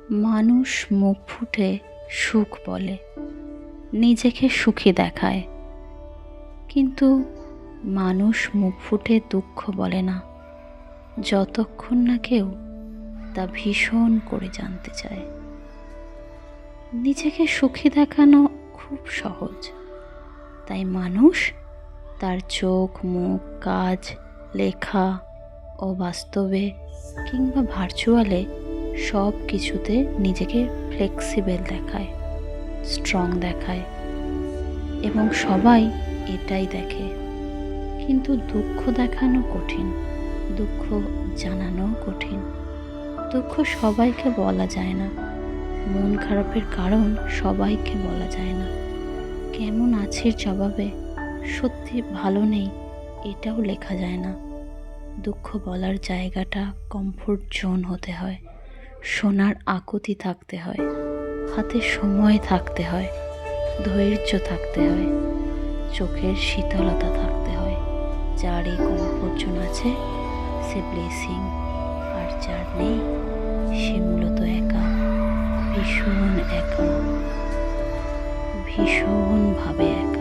মানুষ মুখ ফুটে সুখ বলে, নিজেকে সুখী দেখায়, কিন্তু মানুষ মুখ ফুটে দুঃখ বলে না, যতক্ষণ না কেউ তা ভীষণ করে জানতে চায়। নিজেকে সুখী দেখানো খুব সহজ, তাই মানুষ তার চোখ, মুখ, কাজ, লেখা ও বাস্তবে কিংবা ভার্চুয়ালে সব কিছুতে নিজেকে ফ্লেক্সিবল দেখায়, স্ট্রং দেখায়, এবং সবাই এটাই দেখে। কিন্তু দুঃখ দেখানো কঠিন, দুঃখ জানানো কঠিন। দুঃখ সবাইকে বলা যায় না, মন খারাপের কারণ সবাইকে বলা যায় না। কেমন আছির জবাবে সত্যি ভালো নেই এটাও লেখা যায় না। দুঃখ বলার জায়গাটা কমফোর্ট জোন হতে হয়, শোনার আকুতি থাকতে হয়, হাতে সময় থাকতে হয়, ধৈর্য থাকতে হয়, চোখের শীতলতা থাকতে হয়। যার এই কমফোর্ট জোন আছে সে ব্লেসিং, আর যার নেই সে মূলত একা, ভীষণ একা, ভীষণভাবে একা।